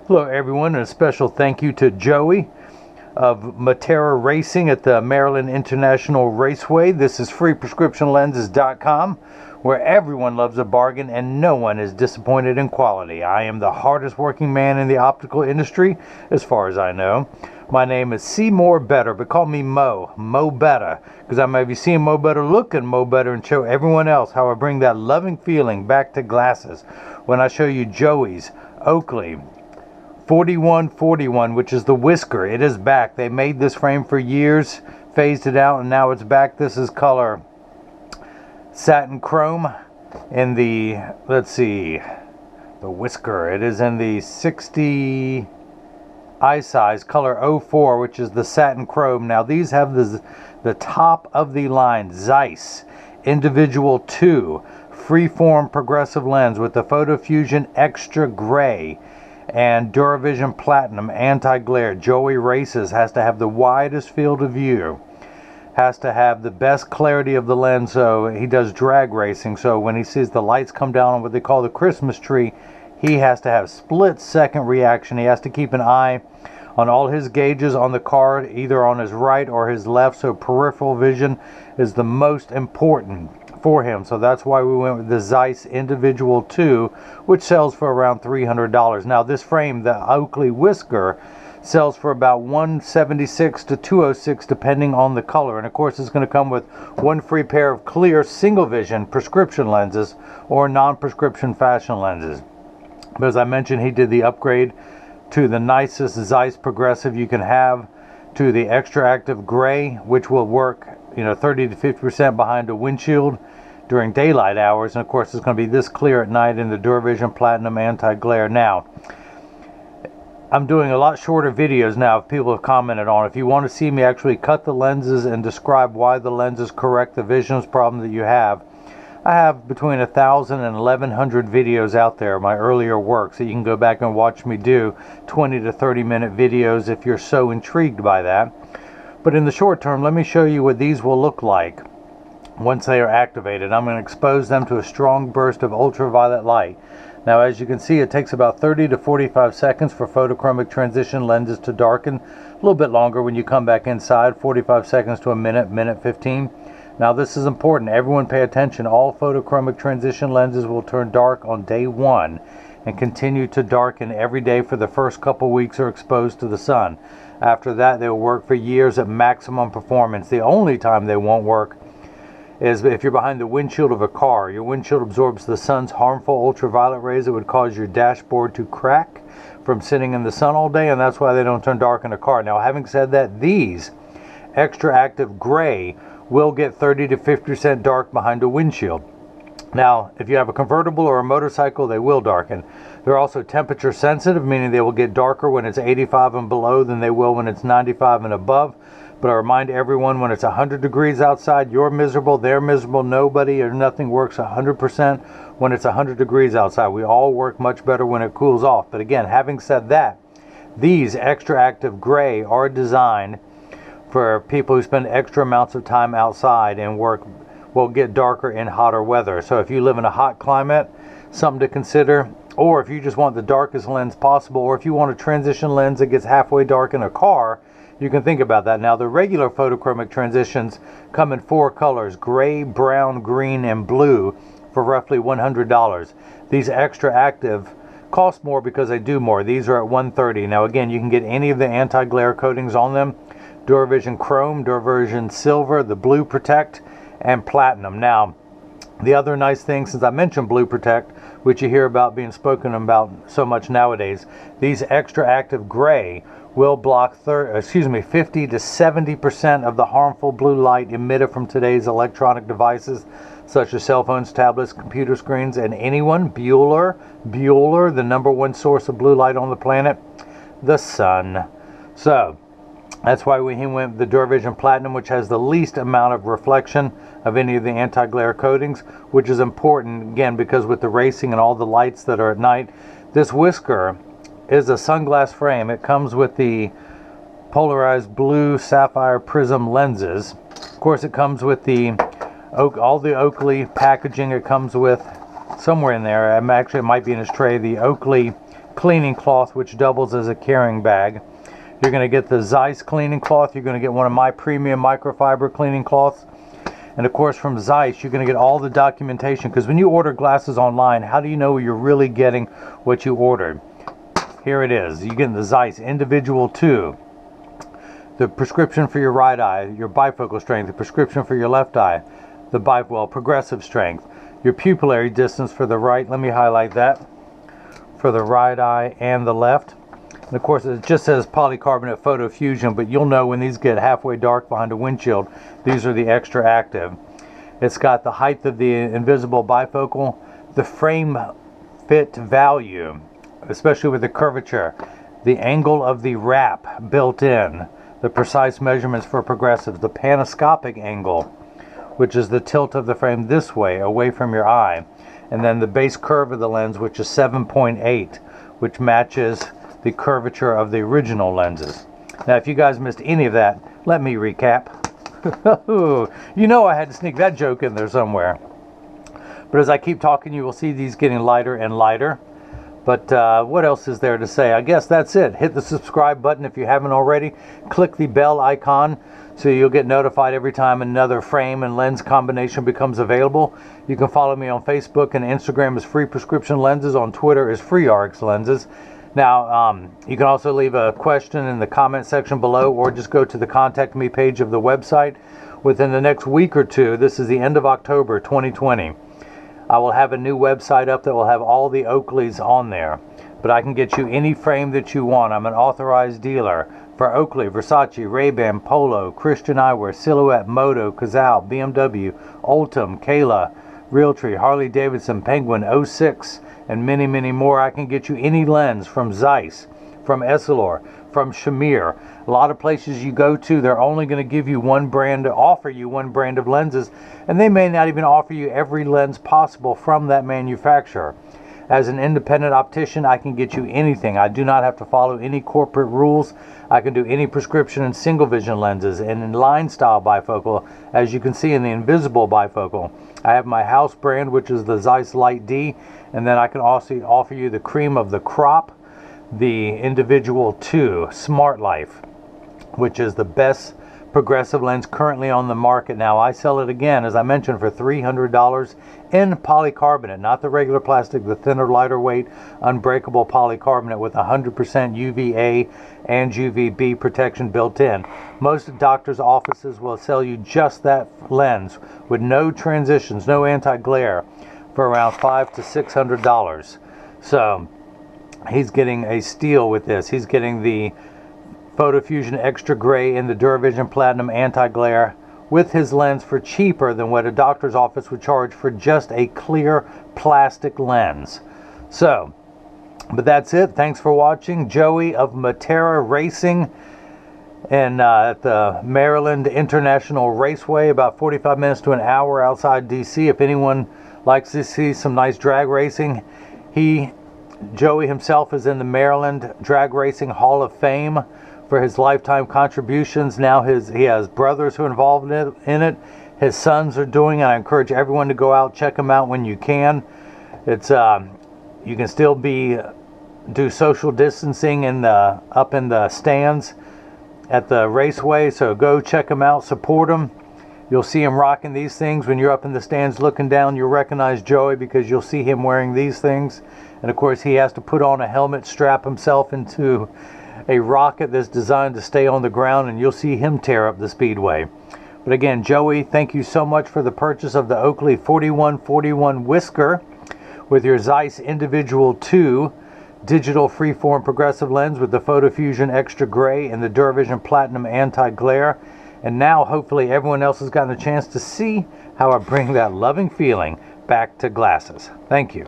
Hello everyone, and a special thank you to Joey of Matera Racing at the Maryland International Raceway. This is freeprescriptionlenses.com, where everyone loves a bargain and no one is disappointed in quality. I am the hardest working man in the optical industry, as far as I know. My name is Seymour Better, but call me Mo Better, because I may be seeing Mo Better, looking Mo Better, and show everyone else how I bring that loving feeling back to glasses when I show you Joey's Oakley 4141, which is the Whisker. It is back. They made this frame for years, phased it out, and now it's back. This is color satin chrome in the, let's see, the Whisker. It is in the 60 eye size, color 04, which is the satin chrome. Now these have the top of the line Zeiss Individual 2 freeform progressive lens with the Photofusion Extra gray and Duravision Platinum anti-glare. Joey races, has to have the widest field of view, has to have the best clarity of the lens. So he does drag racing, so when he sees the lights come down on what they call the Christmas tree, he has to have split-second reaction. He has to keep an eye on all his gauges on the card, either on his right or his left, so peripheral vision is the most important for him. So that's why we went with the Zeiss Individual 2, which sells for around $300. Now this frame, the Oakley Whisker, sells for about $176 to $206 depending on the color, and of course it's going to come with one free pair of clear single vision prescription lenses or non-prescription fashion lenses. But as I mentioned, he did the upgrade to the nicest Zeiss progressive you can have, to the extra active gray, which will work 30 to 50% behind a windshield during daylight hours, and of course it's going to be this clear at night in the Duravision Platinum anti-glare. Now I'm doing a lot shorter videos now, if people have commented on. If you want to see me actually cut the lenses and describe why the lenses correct the vision problem that you have, I have between 1,000 and 1,100 videos out there, my earlier work, so you can go back and watch me do 20 to 30 minute videos if you're so intrigued by that. But in the short term, let me show you what these will look like once they are activated. I'm going to expose them to a strong burst of ultraviolet light. Now as you can see, it takes about 30 to 45 seconds for photochromic transition lenses to darken. A little bit longer when you come back inside, 45 seconds to a minute 15. Now this is important. Everyone pay attention. All photochromic transition lenses will turn dark on day 1 and continue to darken every day for the first couple weeks are exposed to the sun. After that, they will work for years at maximum performance. The only time they won't work is if you're behind the windshield of a car. Your windshield absorbs the sun's harmful ultraviolet rays that would cause your dashboard to crack from sitting in the sun all day, and that's why they don't turn dark in a car. Now having said that, these extra active gray will get 30 to 50% dark behind a windshield. Now if you have a convertible or a motorcycle, they will darken. They're also temperature sensitive, meaning they will get darker when it's 85 and below than they will when it's 95 and above. But I remind everyone, when it's 100 degrees outside, you're miserable, they're miserable. Nobody or nothing works 100% when it's 100 degrees outside. We all work much better when it cools off. But again, having said that, these extra active gray are designed for people who spend extra amounts of time outside and work will get darker in hotter weather. So if you live in a hot climate, something to consider. Or if you just want the darkest lens possible, or if you want a transition lens that gets halfway dark in a car, you can think about that. Now the regular photochromic transitions come in 4 colors: gray, brown, green, and blue, for roughly $100. These extra active cost more because they do more. These are at $130. Now again, you can get any of the anti-glare coatings on them: Duravision Chrome, Duravision Silver, the Blue Protect, and Platinum. Now the other nice thing, since I mentioned Blue Protect, which you hear about being spoken about so much nowadays, these extra active gray will block 50 to 70% of the harmful blue light emitted from today's electronic devices, such as cell phones, tablets, computer screens, and anyone, Bueller, the #1 source of blue light on the planet, the sun. So that's why we went with the Duravision Platinum, which has the least amount of reflection of any of the anti-glare coatings, which is important, again, because with the racing and all the lights that are at night, this Whisker is a sunglass frame. It comes with the polarized blue sapphire prism lenses. Of course, it comes with all the Oakley packaging. It comes with, somewhere in there, actually it might be in his tray, the Oakley cleaning cloth, which doubles as a carrying bag. You're going to get the Zeiss cleaning cloth. You're going to get one of my premium microfiber cleaning cloths. And of course from Zeiss, you're going to get all the documentation, because when you order glasses online, how do you know you're really getting what you ordered? Here it is. You're getting the Zeiss Individual 2, the prescription for your right eye, your bifocal strength, the prescription for your left eye, the progressive strength, your pupillary distance for the right, let me highlight that, for the right eye and the left. And of course it just says polycarbonate Photofusion, but you'll know when these get halfway dark behind a windshield, these are the extra active. It's got the height of the invisible bifocal, the frame fit value, especially with the curvature, the angle of the wrap built in, the precise measurements for progressives, the panoscopic angle, which is the tilt of the frame this way, away from your eye, and then the base curve of the lens, which is 7.8, which matches the curvature of the original lenses. Now, if you guys missed any of that, let me recap. You know I had to sneak that joke in there somewhere. But as I keep talking, you will see these getting lighter and lighter. But what else is there to say? I guess that's it. Hit the subscribe button if you haven't already. Click the bell icon so you'll get notified every time another frame and lens combination becomes available. You can follow me on Facebook and Instagram as Free Prescription Lenses. On Twitter as FreeRx Lenses. Now, you can also leave a question in the comment section below, or just go to the Contact Me page of the website. Within the next week or two, this is the end of October 2020, I will have a new website up that will have all the Oakleys on there. But I can get you any frame that you want. I'm an authorized dealer for Oakley, Versace, Ray-Ban, Polo, Christian Eyewear, Silhouette, Moto, Cazal, BMW, Ultim, Kayla, Realtree, Harley Davidson, Penguin, 06, and many, many more. I can get you any lens from Zeiss, from Essilor, from Shamir. A lot of places you go to, they're only going to give you one brand, offer you one brand of lenses, and they may not even offer you every lens possible from that manufacturer. As an independent optician, I can get you anything. I do not have to follow any corporate rules. I can do any prescription in single vision lenses and in line style bifocal, as you can see in the invisible bifocal. I have my house brand, which is the Zeiss Light D, and then I can also offer you the cream of the crop, the Individual 2 Smart Life, which is the best progressive lens currently on the market now. I sell it again, as I mentioned, for $300 in polycarbonate, not the regular plastic, the thinner, lighter weight, unbreakable polycarbonate with 100% UVA and UVB protection built in. Most doctors' offices will sell you just that lens with no transitions, no anti-glare, for around $500 to $600. So he's getting a steal with this. He's getting the Photofusion Extra Gray in the Duravision Platinum anti-glare with his lens for cheaper than what a doctor's office would charge for just a clear plastic lens. So, but that's it. Thanks for watching. Joey of Matera Racing and at the Maryland International Raceway, about 45 minutes to an hour outside DC. If anyone likes to see some nice drag racing, Joey himself is in the Maryland Drag Racing Hall of Fame for his lifetime contributions. Now he has brothers who are involved in it. His sons are doing it. I encourage everyone to go out, check him out when you can. It's you can still do social distancing up in the stands at the raceway, so go check him out, support him. You'll see him rocking these things. When you're up in the stands looking down, you'll recognize Joey because you'll see him wearing these things. And of course he has to put on a helmet, strap himself into a rocket that's designed to stay on the ground, and you'll see him tear up the speedway. But again, Joey, thank you so much for the purchase of the Oakley 4141 Whisker with your Zeiss Individual 2 digital freeform progressive lens with the Photofusion Extra Gray and the Duravision Platinum anti-glare. And now hopefully everyone else has gotten a chance to see how I bring that loving feeling back to glasses. Thank you.